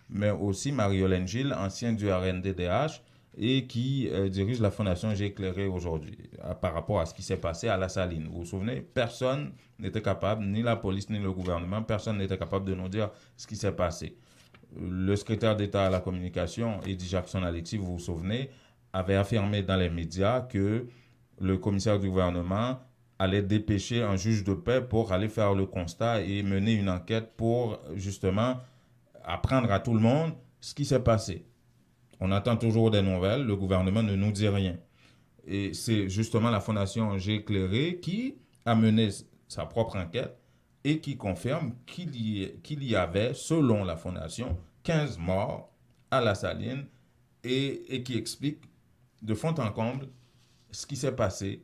mais aussi Marie-Hélène Gilles, ancien du RNDDH, et qui dirige la Fondation J'ai éclairé aujourd'hui par rapport à ce qui s'est passé à La Saline. Vous vous souvenez, personne n'était capable, ni la police ni le gouvernement, personne n'était capable de nous dire ce qui s'est passé. Le secrétaire d'État à la communication, Eddie Jackson-Alexis, vous vous souvenez, avait affirmé dans les médias que le commissaire du gouvernement allait dépêcher un juge de paix pour aller faire le constat et mener une enquête pour justement apprendre à tout le monde ce qui s'est passé. On attend toujours des nouvelles, le gouvernement ne nous dit rien. Et c'est justement la Fondation J'ai éclairé qui a mené sa propre enquête et qui confirme qu'il y avait, selon la Fondation, 15 morts à La Saline et qui explique de fond en comble ce qui s'est passé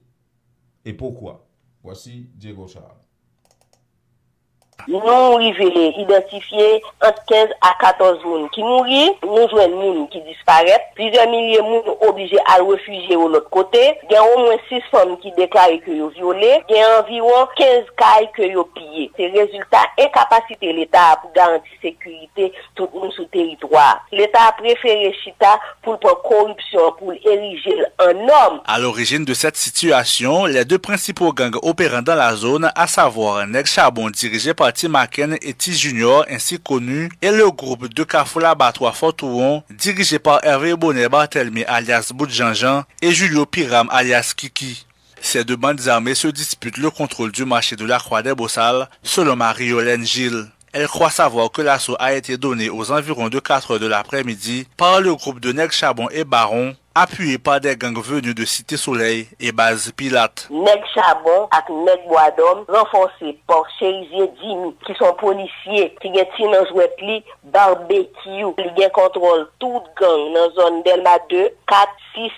et pourquoi. Voici Diego Charles. Nous arrivons identifier entre 15 à 14 personnes qui mourent, nous jouons qui disparaissent, plusieurs milliers de personnes obligés à réfugier de l'autre côté, il y a au moins 6 femmes qui déclarent que sont violées, il y a environ 15 cailles que sont pillées. C'est le résultat incapacité de l'État pour garantir la sécurité tout le monde sur le territoire. L'État a préféré Chita pour prendre corruption, pour ériger en homme. À l'origine de cette situation, les deux principaux gangs opérant dans la zone, à savoir Neg Charbon dirigé par Timaken et T Junior ainsi connu et le groupe de Carrefour Laboratoire Fortouron dirigé par Hervé Bonnet Barthelmy alias Boudjanjan et Julio Piram alias Kiki. Ces deux bandes armées se disputent le contrôle du marché de la Croix des Bossales selon Marie-Hélène Gilles. Elle croit savoir que l'assaut a été donné aux environs de 4 heures de l'après-midi par le groupe de Neg Charbon et Baron, appuyé par des gangs venus de Cité Soleil et Base Pilate. Neg Charbon et Neg Boisdom, renforcés par Cherizier Dimi, qui sont policiers, qui ont tiré jouet pli, barbecue, qui ont contrôle toute gang dans la zone Delma 2, 4, 6,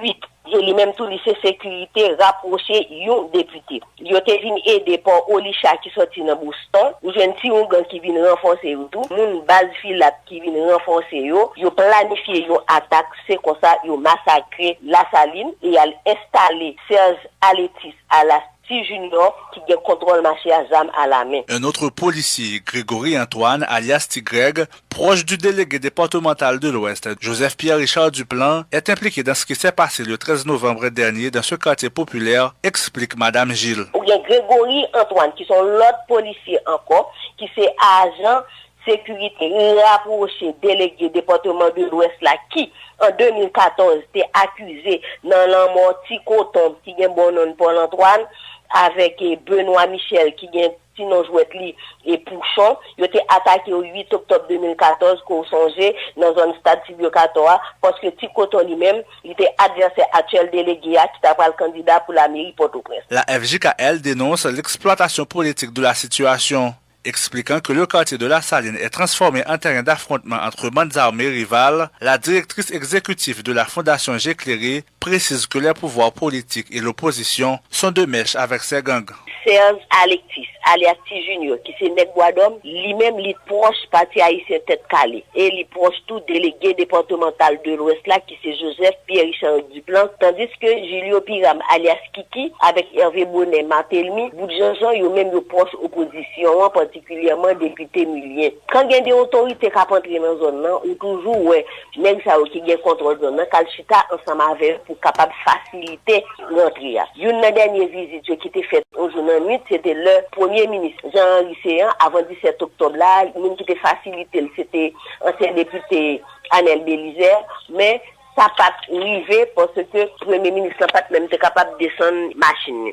8. Et même tout lycée sécurité rapproché yon député. Yo te vin aider par Olisha qui sorti dans Boston, ou jeune ti un gang qui vient renforcer tout, moun base filat qui vient renforcer yo planifié yon attaque, c'est comme ça yo massacré La Saline et al installé Serge Aletis à la Junior qui a contrôle marché à ZAM à la main. Un autre policier, Grégory Antoine, alias Tigreg, proche du délégué départemental de l'Ouest, Joseph Pierre-Richard Duplan, est impliqué dans ce qui s'est passé le 13 novembre dernier dans ce quartier populaire, explique Madame Gilles. Il y a Grégory Antoine, qui sont l'autre policier encore, qui c'est agent sécurité rapproché délégué département de l'Ouest là qui en 2014 était accusé dans l'amorti coton qui est bon nom Paul Antoine avec Benoît Michel qui est sinon jouet li et Pouchon, il était attaqué au 8 octobre 2014 qu'on songeait dans un stade Sylvio Katoa parce que Ticoton lui-même, il était adversaire actuel délégué qui t'a pas le candidat pour la mairie Port-au-Prince. La FJKL dénonce l'exploitation politique de la situation, expliquant que le quartier de la Saline est transformé en terrain d'affrontement entre bandes armées rivales. La directrice exécutive de la Fondation J'éclairé précise que les pouvoirs politiques et l'opposition sont de mèche avec ces gangs. Serge Alexis, alias T Junior, qui c'est Nèg Boisdom, lui-même, il proche parti haïtien tête calée. Et il proche tout délégué départemental de l'Ouest là, qui c'est Joseph Pierre-Richard Duplan, tandis que Julio Piram, alias Kiki, avec Hervé Bonnet, Martelmi, bout de Jean-Jean, ils même le proche opposition, particulièrement député Mulien. Quand il y a des autorités qui entrent dans la zone, ou toujours, ouais, Nèg ça qui gagne contrôle de la zone, Kalchita ensemble avec pour capable faciliter l'entrée. Une dernière visite qui était faite au journal c'était le premier ministre Jean-Henri Séan avant 17 octobre là, même qui était facilité, c'était ancien député Anel Bélizer, mais ça n'a pas arrivé parce que le premier ministre n'a pas même été capable de descendre machine.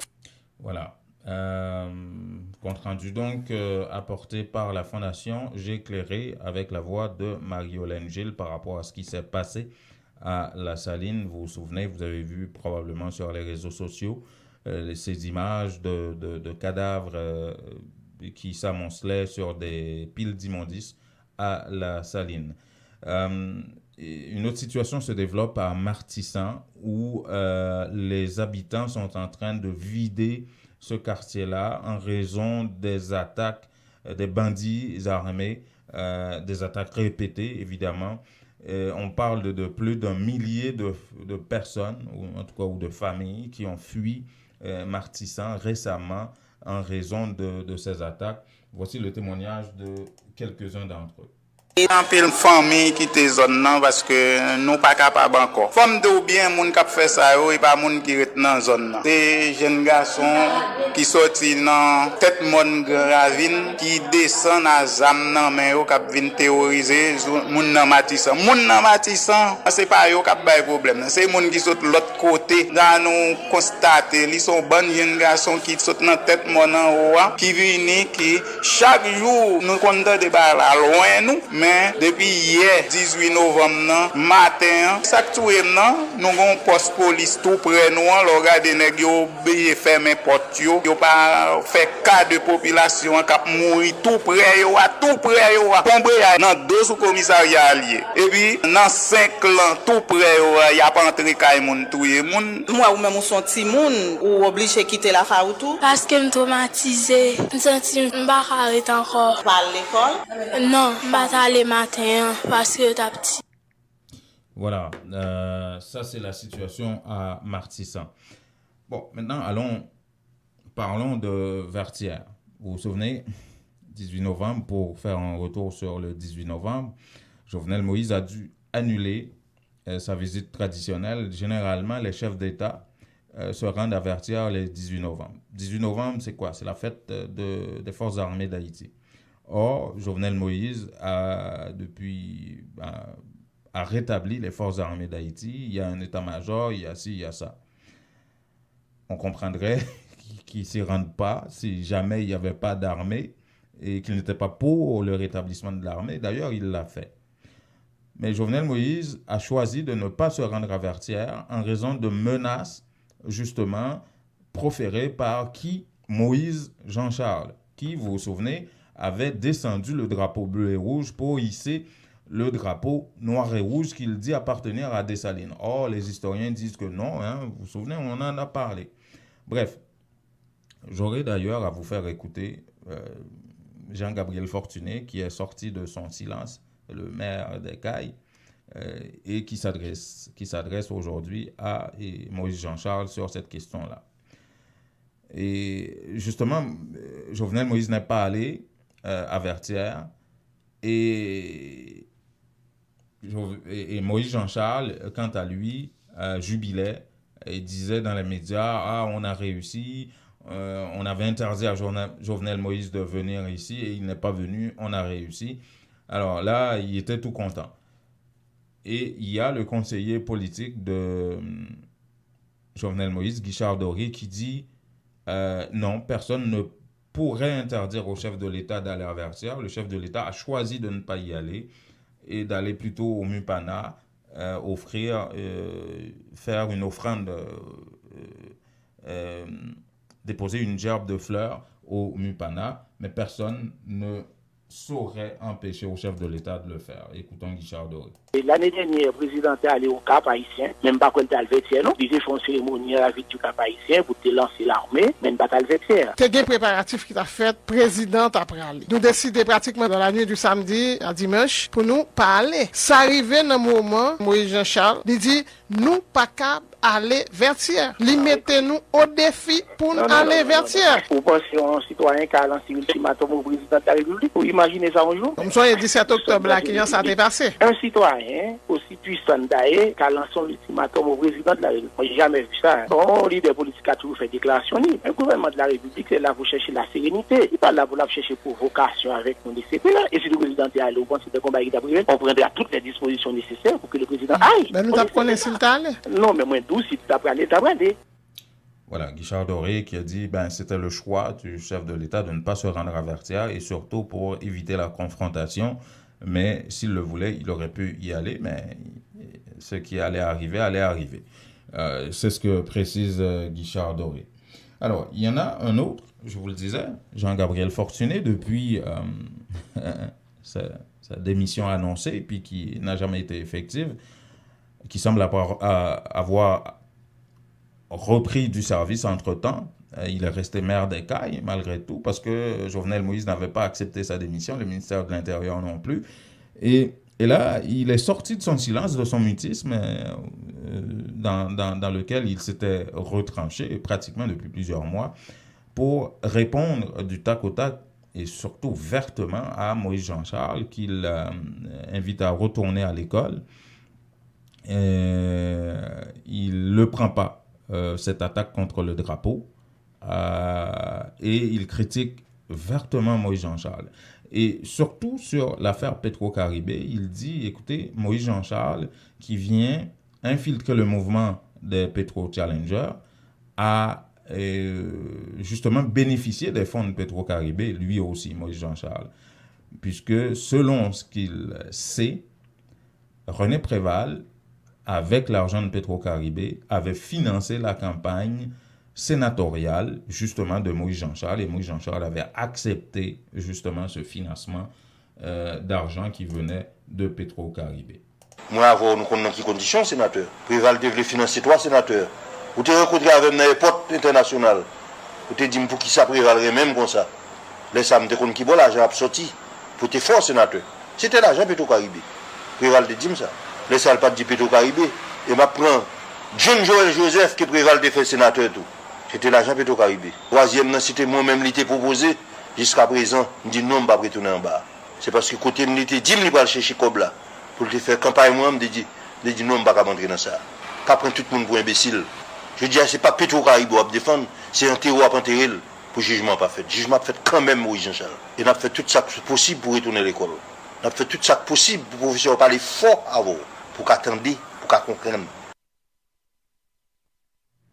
Voilà. Compte rendu donc apporté par la Fondation J'éclairé avec la voix de Marie-Hélène Gilles par rapport à ce qui s'est passé à la Saline. Vous vous souvenez, vous avez vu probablement sur les réseaux sociaux ces images de cadavres qui s'amoncelaient sur des piles d'immondices à la Saline. Une autre situation se développe à Martissan où les habitants sont en train de vider ce quartier-là en raison des attaques des bandits armés, des attaques répétées évidemment. On parle de plus d'un millier de personnes, ou en tout cas ou de familles qui ont fui Martissan récemment en raison de ces attaques. Voici le témoignage de quelques-uns d'entre eux. En pile famille qui te zone nan parce que nous pas capable encore. Femme de ou bien moun k'ap fait ça yo et pas moun qui rete dans zone nan. Des jeunes garçons qui sorti dans tête mon ravine qui descend à zam nan men yo k'ap vinn terroriser moun nan Martissan. Moun nan Martissan, c'est pas yo k'ap bay problème. C'est moun qui saute l'autre côté. Là nous constater ils sont bonnes jeunes garçons qui sautent dans tête mon en haut qui vini qui chaque jour nous compte de bar là loin nous. Mais depuis hier 18 novembre matin ça tout nous avons poste police tout près nous on regarde nèg yo obéi fermer porte yo pas fait cas de population qui mourir tout près yo tomber dans deux sous-commissariat allié et puis dans 5 ans tout près yo y a pas entré kay moun touyer moun moi ou même on son petit moun ou obligé quitter la fa ou tout parce que me traumatisé me senti m'pa arrêter encore pas l'école non m'pa aller matin parce que t'as petit. Voilà, ça c'est la situation à Martissan. Bon, maintenant parlons de Vertières. Vous vous souvenez, 18 novembre, pour faire un retour sur le 18 novembre, Jovenel Moïse a dû annuler sa visite traditionnelle. Généralement, les chefs d'État se rendent à Vertières le 18 novembre. 18 novembre, c'est quoi? C'est la fête des Forces armées d'Haïti. Or, Jovenel Moïse a rétabli les forces armées d'Haïti. Il y a un état-major, il y a ci, il y a ça. On comprendrait qu'ils ne s'y rendent pas si jamais il n'y avait pas d'armée et qu'il n'était pas pour le rétablissement de l'armée. D'ailleurs, il l'a fait. Mais Jovenel Moïse a choisi de ne pas se rendre à Vertières en raison de menaces, justement, proférées par qui? Moïse Jean-Charles, qui, vous vous souvenez, avait descendu le drapeau bleu et rouge pour hisser le drapeau noir et rouge qu'il dit appartenir à Dessalines. Or, les historiens disent que non, hein, vous vous souvenez, on en a parlé. Bref, j'aurais d'ailleurs à vous faire écouter Jean-Gabriel Fortuné, qui est sorti de son silence, le maire des Cayes, et qui s'adresse aujourd'hui à Moïse Jean-Charles sur cette question-là. Et justement, Jovenel Moïse n'est pas allé à Vertières et Moïse Jean-Charles, quant à lui, jubilait et disait dans les médias « Ah, on a réussi, On avait interdit à Jovenel Moïse de venir ici et il n'est pas venu, on a réussi. Alors là, il était tout content. Et il y a le conseiller politique de Jovenel Moïse, Guichard Doré, qui dit non, personne ne pourrait interdire au chef de l'État d'aller à Vertières. Le chef de l'État a choisi de ne pas y aller et d'aller plutôt au Mupana, faire une offrande, déposer une gerbe de fleurs au Mupana, mais personne ne saurait empêcher au chef de l'État de le faire. Écoutons Guichard Doré. L'année dernière, le président est allé au Cap haïtien, même pas quand il est Vertières, non. Il a fait une cérémonie avec du Cap haïtien pour te lancer l'armée, même pas à Vertières. C'est des préparatifs qui t'a fait, président après aller. Nous décidons pratiquement dans la nuit du samedi à dimanche pour nous pas aller. Ça arrivait dans le moment, Moïse Jean-Charles, il dit, nous pas capable aller Vertières. Il mettait nous au défi pour nous aller Vertières. Vous pensez un citoyen qui a lancé l'ultimatum au président de la République? Vous imaginez ça un jour? Comme ça, le 17 octobre, là, qui ça s'est passé. Un citoyen aussi puissant d'ailleurs qui a lancé l'ultimatum au président de la République. Moi, j'ai jamais vu ça. Bon, leader politique a toujours fait déclaration. Le gouvernement de la République, c'est là pour chercher la sérénité. Il n'est pas là pour chercher provocation avec nous, etc. Et si le président est allé au point de combat qui on prendra toutes les dispositions nécessaires pour que le président aille. Mais nous apprenons s'il t'a allé. Non, mais moi, d'où si tu t'as allé, t'as allé. Voilà, Guichard Doré qui a dit c'était le choix du chef de l'État de ne pas se rendre à Vertières et surtout pour éviter la confrontation. Mais s'il le voulait, il aurait pu y aller, mais ce qui allait arriver, allait arriver. C'est ce que précise Guichard Doré. Alors, il y en a un autre, je vous le disais, Jean-Gabriel Fortuné, depuis sa démission annoncée, puis qui n'a jamais été effective, qui semble avoir repris du service entre-temps. Il est resté maire d'Écailles, malgré tout, parce que Jovenel Moïse n'avait pas accepté sa démission, le ministère de l'Intérieur non plus. Et là, il est sorti de son silence, de son mutisme, dans lequel il s'était retranché pratiquement depuis plusieurs mois, pour répondre du tac au tac, et surtout vertement, à Moïse Jean-Charles, qu'il invite à retourner à l'école. Il ne le prend pas, cette attaque contre le drapeau, et il critique vertement Moïse Jean-Charles. Et surtout sur l'affaire Petro-Caribé, il dit, écoutez, Moïse Jean-Charles, qui vient infiltrer le mouvement des Petro-Challengers, a justement bénéficié des fonds de Petro-Caribé, lui aussi, Moïse Jean-Charles. Puisque selon ce qu'il sait, René Préval, avec l'argent de Petro-Caribé, avait financé la campagne sénatoriale, justement, de Moïse Jean-Charles, et Moïse Jean-Charles avait accepté, justement, ce financement d'argent qui venait de Petro-Caribé. Moi, avant, nous connaissons qui conditions, sénateur. Préval devait financer 3 sénateurs. Vous te rencontrez avec dans les portes internationales. Vous te dites pour qui ça prévalerait même comme ça. Les samedi qu'on qui bon l'argent a sorti pour te faire sénateur. C'était l'argent Petro-Caribé. Préval te dit ça. Les salles pas dit Petro-Caribé. Et m'a prend John Joël Joseph qui préval de faire sénateur tout. C'était l'argent Petro-Caribé. Troisième, c'était moi-même qui proposé. Jusqu'à présent, je dis non, je ne vais pas retourner en bas. C'est parce que côté militaire, dit je vais chercher Kobla. Pour te faire campagne, moi, je dis non, je ne vais pas rentrer dans ça. Qu'après tout le monde pour imbécile. Je dis, ce n'est pas Petro-Caribé à défendre, c'est un terreau à enterrer pour jugement pas fait. Jugement fait quand même, Moïse Jean-Charles. Et on a fait tout ça possible pour retourner à l'école. On a fait tout ça possible pour le professeur parler fort avant, pour qu'attendre, pour qu'à comprendre.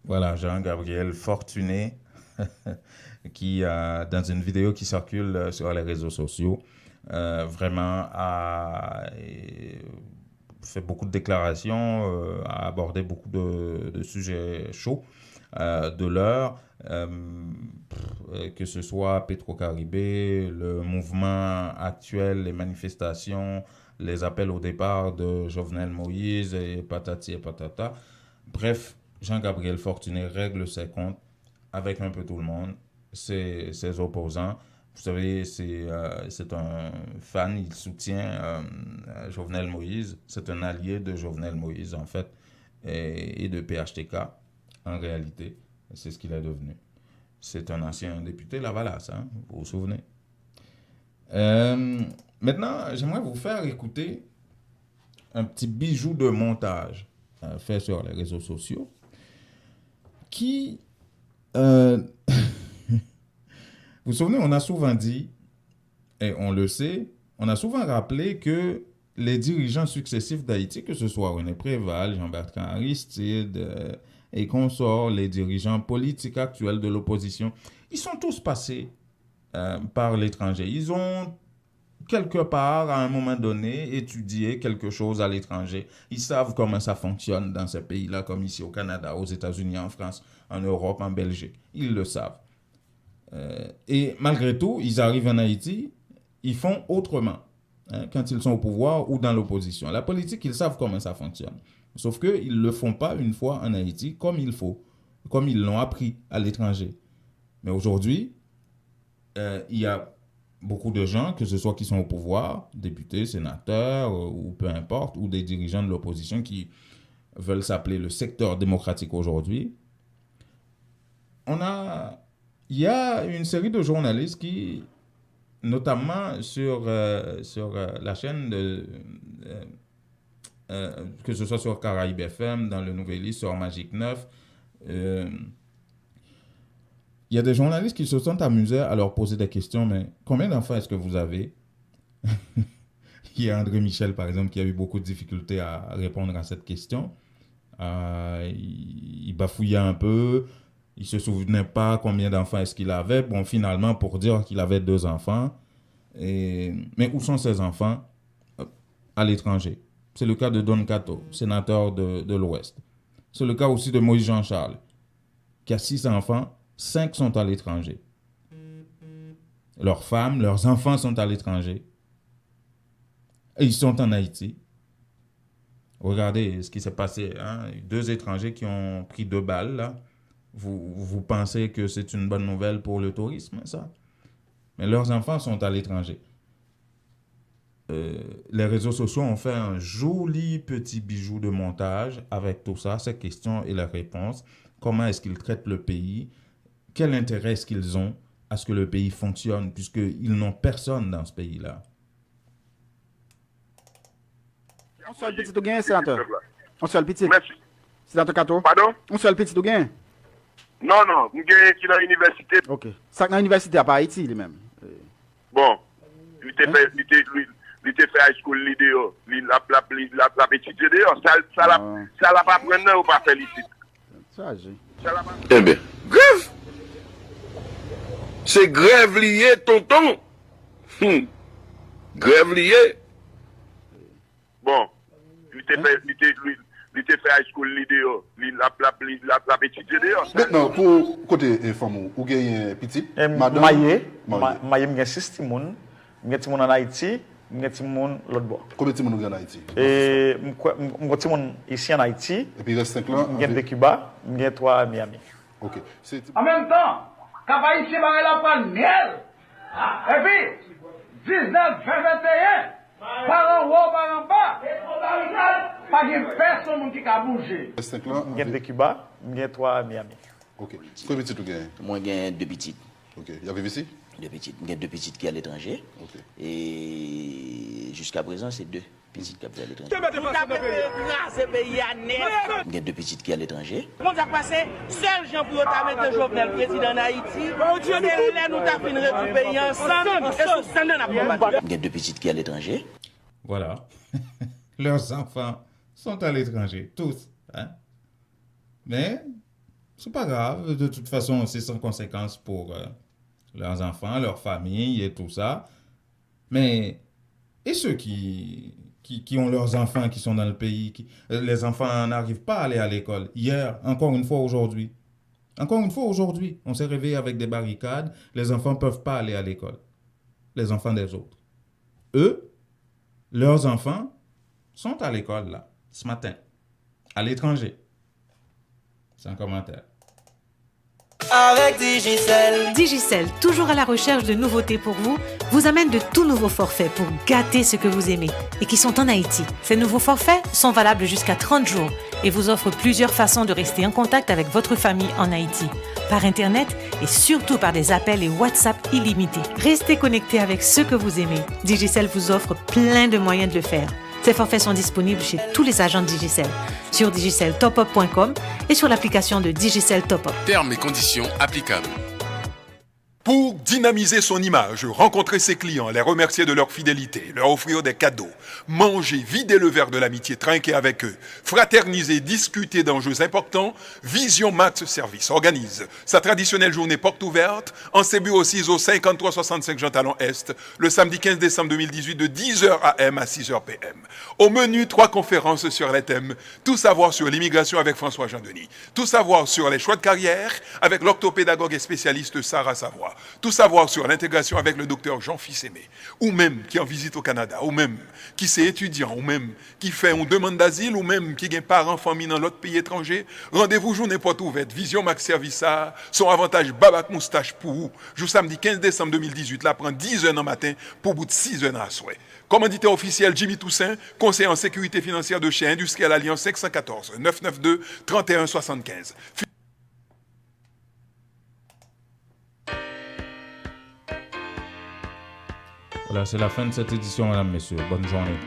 Voilà, Jean-Gabriel Fortuné, qui, dans une vidéo qui circule sur les réseaux sociaux, vraiment a fait beaucoup de déclarations, a abordé beaucoup de sujets chauds de l'heure, que ce soit Petro-Caribé, le mouvement actuel, les manifestations, les appels au départ de Jovenel Moïse et patati et patata. Bref, Jean-Gabriel Fortuné règle ses comptes avec un peu tout le monde, ses opposants. Vous savez, c'est un fan, il soutient Jovenel Moïse, c'est un allié de Jovenel Moïse en fait, et de PHTK en réalité, c'est ce qu'il est devenu. C'est un ancien député Lavalas, hein, vous vous souvenez. Maintenant, j'aimerais vous faire écouter un petit bijou de montage fait sur les réseaux sociaux qui Vous vous souvenez, on a souvent dit, et on le sait, on a souvent rappelé que les dirigeants successifs d'Haïti, que ce soit René Préval, Jean-Bertrand Aristide et consorts, les dirigeants politiques actuels de l'opposition, ils sont tous passés par l'étranger. Ils ont quelque part, à un moment donné, étudié quelque chose à l'étranger. Ils savent comment ça fonctionne dans ces pays-là, comme ici au Canada, aux États-Unis, en France, en Europe, en Belgique. Ils le savent. Et malgré tout, ils arrivent en Haïti, ils font autrement quand ils sont au pouvoir ou dans l'opposition. La politique, ils savent comment ça fonctionne. Sauf qu'ils ne le font pas une fois en Haïti comme il faut, comme ils l'ont appris à l'étranger. Mais aujourd'hui, il y a beaucoup de gens, que ce soit qui sont au pouvoir, députés, sénateurs ou peu importe, ou des dirigeants de l'opposition qui veulent s'appeler le secteur démocratique aujourd'hui. Il y a une série de journalistes qui, notamment sur la chaîne que ce soit sur Caraïbes FM, dans le Nouvelliste, sur Magic 9, il y a des journalistes qui se sont amusés à leur poser des questions, mais combien d'enfants est-ce que vous avez? Il y a André Michel, par exemple, qui a eu beaucoup de difficultés à répondre à cette question. Il bafouillait un peu, il ne se souvenait pas combien d'enfants est-ce qu'il avait. Bon, finalement, pour dire qu'il avait 2 enfants. Mais où sont ces enfants? À l'étranger. C'est le cas de Don Cato, sénateur de l'Ouest. C'est le cas aussi de Moïse Jean-Charles, qui a 6 enfants. 5 sont à l'étranger. Leurs femmes, leurs enfants sont à l'étranger. Et ils sont en Haïti. Regardez ce qui s'est passé. 2 étrangers qui ont pris 2 balles. Là. Vous pensez que c'est une bonne nouvelle pour le tourisme, ça? Mais leurs enfants sont à l'étranger. Les réseaux sociaux ont fait un joli petit bijou de montage avec tout ça, ces questions et leurs réponses. Comment est-ce qu'ils traitent le pays? Quel intérêt est-ce qu'ils ont à ce que le pays fonctionne, puisqu'ils n'ont personne dans ce pays-là? On seul petit ou gain, sénateur? On seul petit? Merci. Sénateur Cato? Pardon? On seul petit ou gain? Non, je gagne qui dans l'université. Ok. Ça dans l'université à Haïti, lui-même? Bon, il était fait high school l'idéo, la petite idéo, ça l'a pas prendre ou pas félicite. Ça, j'ai. Eh bien, grève! C'est grève liée, tonton! Grève liée! Bon, il était fait high school l'idéo, la petite idéo. Maintenant, pour côté femme, ou gagne petit? Madame? Maye, m'y a 6 timoun, m'y a timoun en Haïti, m'y a timoun l'autre bord. Combien de timoun en Haïti? M'y timoun ici en Haïti. Et puis il reste 5 là? M'y a de Cuba, m'y a 3 à Miami. Ok. En même temps, quand Haïti va la prendre miel, et puis 19, 20, 21, par en haut, par en bas, pas de personne qui a bougé. M'y a de Cuba, m'y a 3 à Miami. Ok. Combien de petits tu gagnes? Moi, je gagne 2 petites. Ok. Il y avait ici? 2 petites. Il y a 2 petites qui sont à l'étranger. Ok. Et jusqu'à présent, c'est 2 petites qui sont à l'étranger. Il y a 2 petites qui sont à l'étranger. Comment ça passe? Seul Jean pour mettre le Jovenel président d'Haïti. C'est là nous avons fini le pays ensemble. Il y a 2 petites qui sont à l'étranger. Voilà. Leurs enfants sont à l'étranger, tous. Mais c'est pas grave. De toute façon, c'est sans conséquence pour leurs enfants, leur famille et tout ça. Mais, et ceux qui ont leurs enfants qui sont dans le pays, les enfants n'arrivent pas à aller à l'école. Hier, encore une fois aujourd'hui, on s'est réveillé avec des barricades. Les enfants ne peuvent pas aller à l'école. Les enfants des autres. Eux, leurs enfants sont à l'école là, ce matin, à l'étranger. C'est un commentaire. Avec Digicel, toujours à la recherche de nouveautés pour vous, vous amène de tout nouveaux forfaits pour gâter ce que vous aimez et qui sont en Haïti. Ces nouveaux forfaits sont valables jusqu'à 30 jours et vous offrent plusieurs façons de rester en contact avec votre famille en Haïti, par Internet et surtout par des appels et WhatsApp illimités. Restez connectés avec ce que vous aimez. Digicel vous offre plein de moyens de le faire. Ces forfaits sont disponibles chez tous les agents de Digicel, sur digiceltopup.com et sur l'application de Digicel Top Up. Termes et conditions applicables. Pour dynamiser son image, rencontrer ses clients, les remercier de leur fidélité, leur offrir des cadeaux, manger, vider le verre de l'amitié, trinquer avec eux, fraterniser, discuter d'enjeux importants, Vision Max Service organise sa traditionnelle journée porte ouverte en ses bureaux 6 au 5365 Jean Talon Est, le samedi 15 décembre 2018 de 10h AM à 6h PM. Au menu, 3 conférences sur les thèmes tout savoir sur l'immigration avec François Jean-Denis, tout savoir sur les choix de carrière avec l'orthopédagogue et spécialiste Sarah Savoie, tout savoir sur l'intégration avec le docteur Jean-Fils Aimé, ou même qui en visite au Canada, ou même qui c'est étudiant, ou même qui fait une demande d'asile, ou même qui a parents famille dans l'autre pays étranger. Rendez-vous journée porte ouverte, Vision Max Service, son avantage Babac Moustache pour vous. Jour samedi 15 décembre 2018, là prend 10h dans matin pour bout de 6h à souhait. Commanditaire officiel Jimmy Toussaint, conseiller en sécurité financière de chez Industriel Alliance 514 992 31 75. Voilà, c'est la fin de cette édition, mesdames, messieurs. Bonne journée.